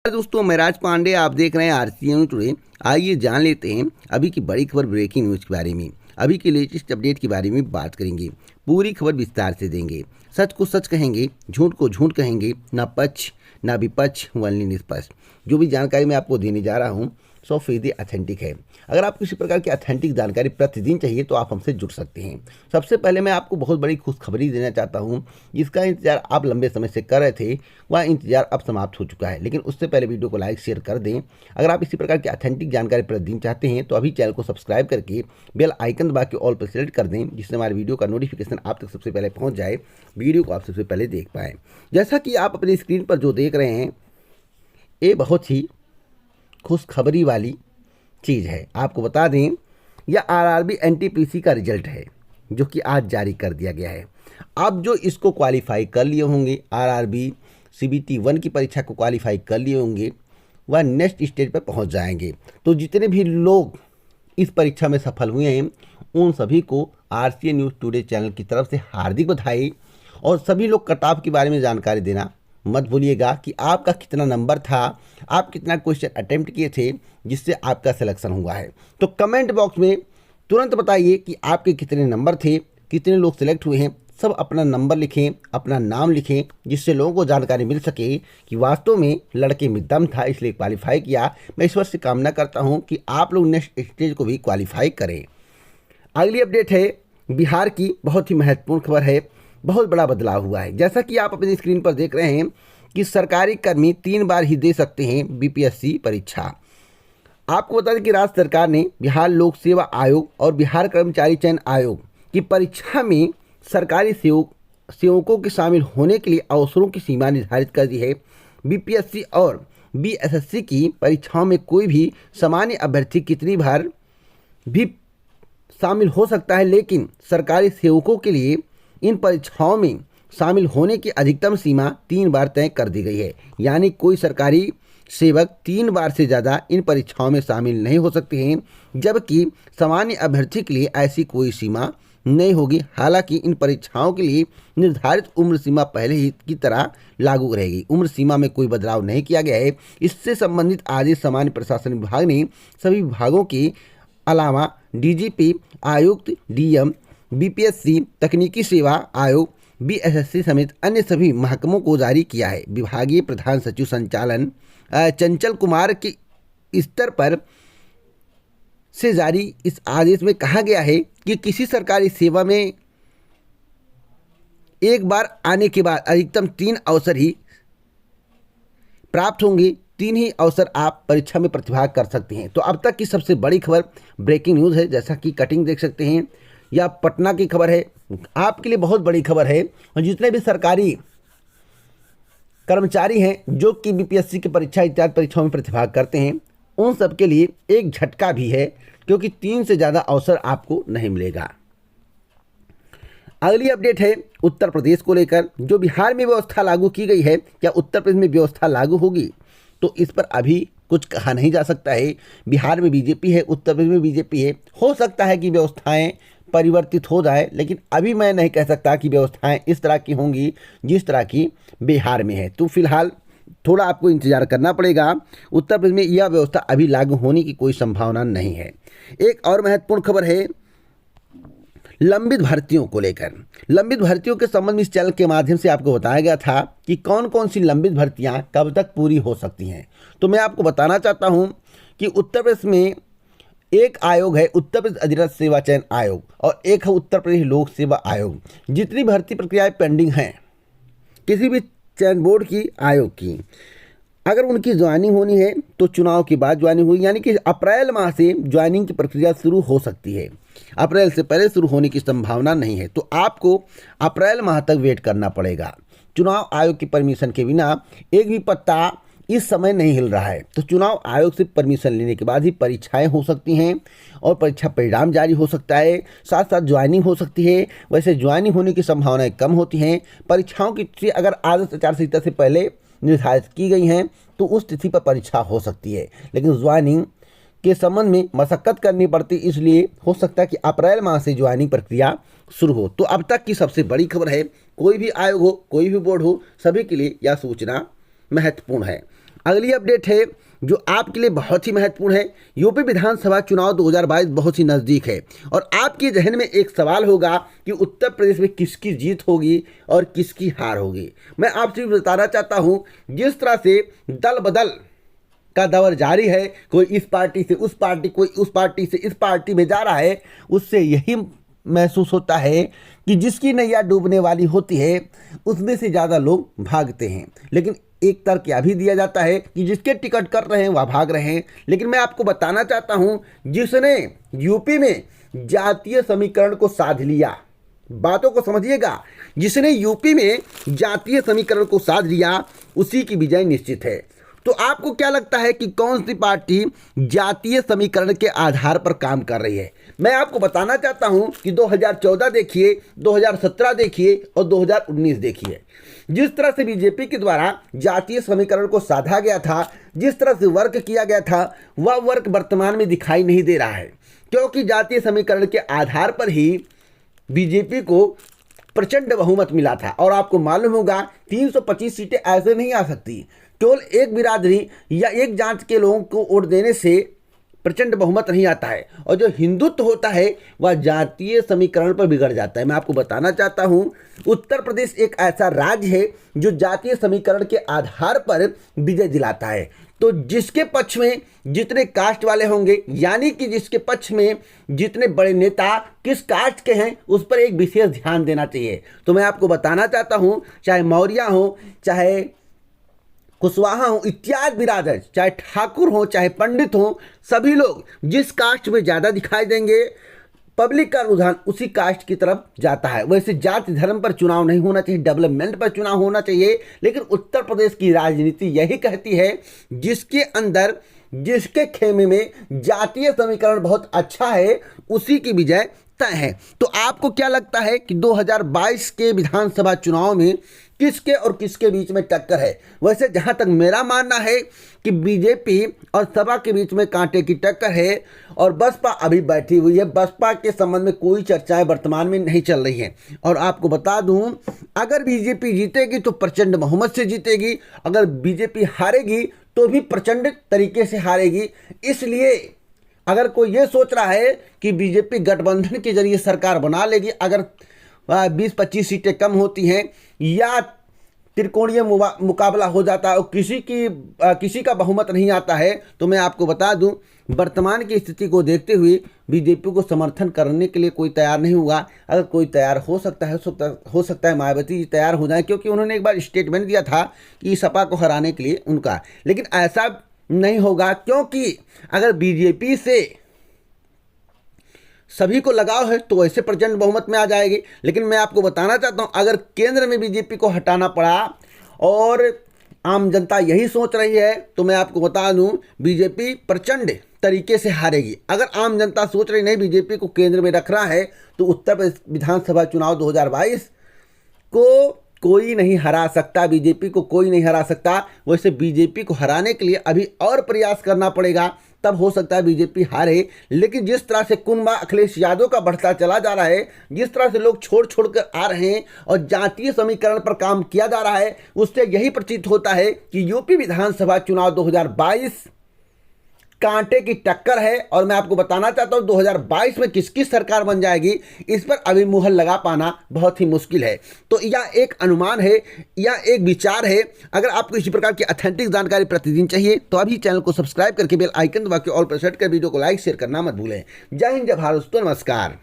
दोस्तों, मैं राज पांडे, आप देख रहे हैं आरसीएन टुडे। आइए जान लेते हैं अभी की बड़ी खबर, ब्रेकिंग न्यूज के बारे में। अभी की लेटेस्ट अपडेट के बारे में बात करेंगे, पूरी खबर विस्तार से देंगे। सच को सच कहेंगे, झूठ को झूठ कहेंगे, ना पक्ष ना विपक्ष, वनली निष्पक्ष। जो भी जानकारी मैं आपको देने जा रहा हूँ 100% ऑथेंटिक है। अगर आपको किसी प्रकार की ऑथेंटिक जानकारी प्रतिदिन चाहिए तो आप हमसे जुड़ सकते हैं। सबसे पहले मैं आपको बहुत बड़ी खुशखबरी देना चाहता हूं, जिसका इंतजार आप लंबे समय से कर रहे थे। वह इंतजार अब समाप्त हो चुका है, लेकिन उससे पहले वीडियो को लाइक शेयर कर दें। अगर आप इसी प्रकार की ऑथेंटिक जानकारी प्रतिदिन चाहते हैं तो अभी चैनल को सब्सक्राइब करके बेल आइकन दबा के ऑल पर सेलेक्ट कर दें, जिससे हमारे वीडियो का नोटिफिकेशन आप तक सबसे पहले पहुँच जाए, वीडियो को आप सबसे पहले देख पाएँ। जैसा कि आप अपनी स्क्रीन पर जो देख रहे हैं, ये बहुत ही खुशखबरी वाली चीज़ है। आपको बता दें, यह आरआरबी एनटीपीसी का रिजल्ट है, जो कि आज जारी कर दिया गया है। अब जो इसको क्वालिफाई कर लिए होंगे, आरआरबी सीबीटी 1 की परीक्षा को क्वालिफाई कर लिए होंगे, वह नेक्स्ट स्टेज पर पहुंच जाएंगे। तो जितने भी लोग इस परीक्षा में सफल हुए हैं, उन सभी को आरसीएन न्यूज़ टुडे चैनल की तरफ से हार्दिक बधाई। और सभी लोग कट ऑफ के बारे में जानकारी देना मत भूलिएगा कि आपका कितना नंबर था, आप कितना क्वेश्चन अटेम्प्ट किए थे जिससे आपका सिलेक्शन हुआ है। तो कमेंट बॉक्स में तुरंत बताइए कि आपके कितने नंबर थे, कितने लोग सिलेक्ट हुए हैं। सब अपना नंबर लिखें, अपना नाम लिखें, जिससे लोगों को जानकारी मिल सके कि वास्तव में लड़के में दम था, इसलिए क्वालिफाई किया। मैं ईश्वर से कामना करता हूँ कि आप लोग नेक्स्ट स्टेज को भी क्वालिफाई करें। अगली अपडेट है बिहार की, बहुत ही महत्वपूर्ण खबर है। बहुत बड़ा बदलाव हुआ है। जैसा कि आप अपनी स्क्रीन पर देख रहे हैं कि सरकारी कर्मी 3 बार ही दे सकते हैं बीपीएससी परीक्षा। आपको बता दें कि राज्य सरकार ने बिहार लोक सेवा आयोग और बिहार कर्मचारी चयन आयोग की परीक्षा में सरकारी सेवकों के शामिल होने के लिए अवसरों की सीमा निर्धारित कर दी है। बीपीएससी और बीएसएससी की परीक्षाओं में कोई भी सामान्य अभ्यर्थी कितनी बार भी शामिल हो सकता है, लेकिन सरकारी सेवकों के लिए इन परीक्षाओं में शामिल होने की अधिकतम सीमा 3 बार तय कर दी गई है। यानी कोई सरकारी सेवक 3 बार से ज़्यादा इन परीक्षाओं में शामिल नहीं हो सकते हैं, जबकि सामान्य अभ्यर्थी के लिए ऐसी कोई सीमा नहीं होगी। हालांकि इन परीक्षाओं के लिए निर्धारित उम्र सीमा पहले ही की तरह लागू रहेगी। उम्र सीमा में कोई बदलाव नहीं किया गया है। इससे संबंधित आदेश सामान्य प्रशासन विभाग ने सभी विभागों के अलावा डीजीपी, आयुक्त, डीएम, बीपीएससी, तकनीकी सेवा आयोग, बीएसएससी समेत अन्य सभी महकमों को जारी किया है। विभागीय प्रधान सचिव संचालन चंचल कुमार के स्तर पर से जारी इस आदेश में कहा गया है कि किसी सरकारी सेवा में एक बार आने के बाद अधिकतम 3 अवसर ही प्राप्त होंगे। 3 ही अवसर आप परीक्षा में प्रतिभाग कर सकते हैं। तो अब तक की सबसे बड़ी खबर ब्रेकिंग न्यूज़ है। जैसा कि कटिंग देख सकते हैं, या पटना की खबर है, आपके लिए बहुत बड़ी खबर है। और जितने भी सरकारी कर्मचारी हैं जो कि बीपीएससी की परीक्षा इत्यादि परीक्षाओं में प्रतिभाग करते हैं, उन सब के लिए एक झटका भी है, क्योंकि 3 से ज़्यादा अवसर आपको नहीं मिलेगा। अगली अपडेट है उत्तर प्रदेश को लेकर। जो बिहार में व्यवस्था लागू की गई है, क्या उत्तर प्रदेश में व्यवस्था लागू होगी? तो इस पर अभी कुछ कहा नहीं जा सकता है। बिहार में बीजेपी है, उत्तर प्रदेश में बीजेपी है। हो सकता है कि व्यवस्थाएं परिवर्तित हो जाए, लेकिन अभी मैं नहीं कह सकता कि व्यवस्थाएं इस तरह की होंगी जिस तरह की बिहार में है। तो फिलहाल थोड़ा आपको इंतजार करना पड़ेगा। उत्तर प्रदेश में यह व्यवस्था अभी लागू होने की कोई संभावना नहीं है। एक और महत्वपूर्ण खबर है लंबित भर्तियों को लेकर। लंबित भर्तियों के संबंध में इस चैनल के माध्यम से आपको बताया गया था कि कौन कौन सी लंबित भर्तियां कब तक पूरी हो सकती हैं। तो मैं आपको बताना चाहता हूं कि उत्तर प्रदेश में एक आयोग है, उत्तर प्रदेश अधिरथ सेवा चयन आयोग, और एक है उत्तर प्रदेश लोक सेवा आयोग। जितनी भर्ती प्रक्रियाएं पेंडिंग हैं किसी भी चयन बोर्ड की, आयोग की, अगर उनकी ज्वाइनिंग होनी है तो चुनाव के बाद ज्वाइनिंग हुई, यानी कि अप्रैल माह से ज्वाइनिंग की प्रक्रिया शुरू हो सकती है। अप्रैल से पहले शुरू होने की संभावना नहीं है। तो आपको अप्रैल माह तक वेट करना पड़ेगा। चुनाव आयोग की परमिशन के बिना एक भी पत्ता इस समय नहीं हिल रहा है। तो चुनाव आयोग से परमिशन लेने के बाद ही परीक्षाएं हो सकती हैं और परीक्षा परिणाम जारी हो सकता है, साथ साथ ज्वाइनिंग हो सकती है। वैसे ज्वाइनिंग होने की संभावनाएं कम होती हैं। परीक्षाओं की तिथि अगर आदर्श आचार संहिता से पहले निर्धारित की गई हैं तो उस तिथि पर परीक्षा हो सकती है, लेकिन ज्वाइनिंग के संबंध में मशक्कत करनी पड़ती, इसलिए हो सकता है कि अप्रैल माह से ज्वाइनिंग प्रक्रिया शुरू हो। तो अब तक की सबसे बड़ी खबर है, कोई भी आयोग हो, कोई भी बोर्ड हो, सभी के लिए यह सूचना महत्वपूर्ण है। अगली अपडेट है जो आपके लिए बहुत ही महत्वपूर्ण है। यूपी विधानसभा चुनाव 2022 बहुत ही नज़दीक है और आपके जहन में एक सवाल होगा कि उत्तर प्रदेश में किसकी जीत होगी और किसकी हार होगी। मैं आपसे बताना चाहता हूं, जिस तरह से दल बदल का दौर जारी है, कोई इस पार्टी से उस पार्टी, कोई उस पार्टी से इस पार्टी में जा रहा है, उससे यही महसूस होता है कि जिसकी नैया डूबने वाली होती है उसमें से ज़्यादा लोग भागते हैं। लेकिन एक तर्क यह भी दिया जाता है कि जिसके टिकट कर रहे हैं वह भाग रहे हैं। लेकिन मैं आपको बताना चाहता हूं, जिसने यूपी में जातीय समीकरण को साध लिया, बातों को समझिएगा, जिसने यूपी में जातीय समीकरण को साध लिया उसी की विजय निश्चित है। तो आपको क्या लगता है कि कौन सी पार्टी जातीय समीकरण के आधार पर काम कर रही है? मैं आपको बताना चाहता हूं कि 2014 देखिए, 2017 देखिए और 2019 देखिए। जिस तरह से बीजेपी के द्वारा जातीय समीकरण को साधा गया था, जिस तरह से वर्क किया गया था, वह वर्क वर्तमान में दिखाई नहीं दे रहा है, क्योंकि जातीय समीकरण के आधार पर ही बीजेपी को प्रचंड बहुमत मिला था। और आपको मालूम होगा 325 सीटें ऐसे नहीं आ सकती, केवल एक बिरादरी या एक जांच के लोगों को वोट देने से प्रचंड बहुमत नहीं आता है। और जो हिंदुत्व होता है वह जातीय समीकरण पर बिगड़ जाता है। मैं आपको बताना चाहता हूं, उत्तर प्रदेश एक ऐसा राज्य है जो जातीय समीकरण के आधार पर विजय दिलाता है। तो जिसके पक्ष में जितने कास्ट वाले होंगे, यानी कि जिसके पक्ष में जितने बड़े नेता किस कास्ट के हैं, उस पर एक विशेष ध्यान देना चाहिए। तो मैं आपको बताना चाहता हूं, चाहे मौर्य हो, चाहे कुशवाहा हो, इत्यादि बिरादर, चाहे ठाकुर हो, चाहे पंडित हो, सभी लोग जिस कास्ट में ज़्यादा दिखाई देंगे, पब्लिक का रुझान उसी कास्ट की तरफ जाता है। वैसे जाति धर्म पर चुनाव नहीं होना चाहिए, डेवलपमेंट पर चुनाव होना चाहिए। लेकिन उत्तर प्रदेश की राजनीति यही कहती है, जिसके अंदर, जिसके खेमे में जातीय समीकरण बहुत अच्छा है उसी की विजय तय है। तो आपको क्या लगता है कि 2022 के विधानसभा चुनाव में किसके और किसके बीच में टक्कर है? वैसे जहां तक मेरा मानना है कि बीजेपी और सपा के बीच में कांटे की टक्कर है और बसपा अभी बैठी हुई है। बसपा के संबंध में कोई चर्चाएं वर्तमान में नहीं चल रही हैं। और आपको बता दूं, अगर बीजेपी जीतेगी तो प्रचंड बहुमत से जीतेगी, अगर बीजेपी हारेगी तो भी प्रचंड तरीके से हारेगी। इसलिए अगर कोई ये सोच रहा है कि बीजेपी गठबंधन के जरिए सरकार बना लेगी, अगर 20-25 सीटें कम होती हैं या त्रिकोणीय मुकाबला हो जाता है और किसी का बहुमत नहीं आता है, तो मैं आपको बता दूं, वर्तमान की स्थिति को देखते हुए बीजेपी को समर्थन करने के लिए कोई तैयार नहीं हुआ। अगर कोई तैयार हो सकता है मायावती जी तैयार हो जाए, क्योंकि उन्होंने एक बार स्टेटमेंट दिया था कि सपा को हराने के लिए उनका, लेकिन ऐसा नहीं होगा, क्योंकि अगर बीजेपी से सभी को लगाव है तो ऐसे प्रचंड बहुमत में आ जाएगी। लेकिन मैं आपको बताना चाहता हूं, अगर केंद्र में बीजेपी को हटाना पड़ा और आम जनता यही सोच रही है, तो मैं आपको बता दूं, बीजेपी प्रचंड तरीके से हारेगी। अगर आम जनता सोच रही नहीं बीजेपी को केंद्र में रखना है, तो उत्तर प्रदेश विधानसभा चुनाव 2022 को कोई नहीं हरा सकता, बीजेपी को कोई नहीं हरा सकता। वैसे बीजेपी को हराने के लिए अभी और प्रयास करना पड़ेगा, तब हो सकता है बीजेपी हारे। लेकिन जिस तरह से कुनबा अखिलेश यादव का बढ़ता चला जा रहा है, जिस तरह से लोग छोड़ कर आ रहे हैं और जातीय समीकरण पर काम किया जा रहा है, उससे यही प्रतीत होता है कि यूपी विधानसभा चुनाव 2022 कांटे की टक्कर है। और मैं आपको बताना चाहता हूं 2022 में किसकी सरकार बन जाएगी, इस पर अभी मुहर लगा पाना बहुत ही मुश्किल है। तो यह एक अनुमान है या एक विचार है। अगर आपको इसी प्रकार की ऑथेंटिक जानकारी प्रतिदिन चाहिए तो अभी चैनल को सब्सक्राइब करके बेल आइकन दबा के ऑल पर सेट कर वीडियो को लाइक शेयर करना मत भूलें। जय हिंद, जय भारत, नमस्कार।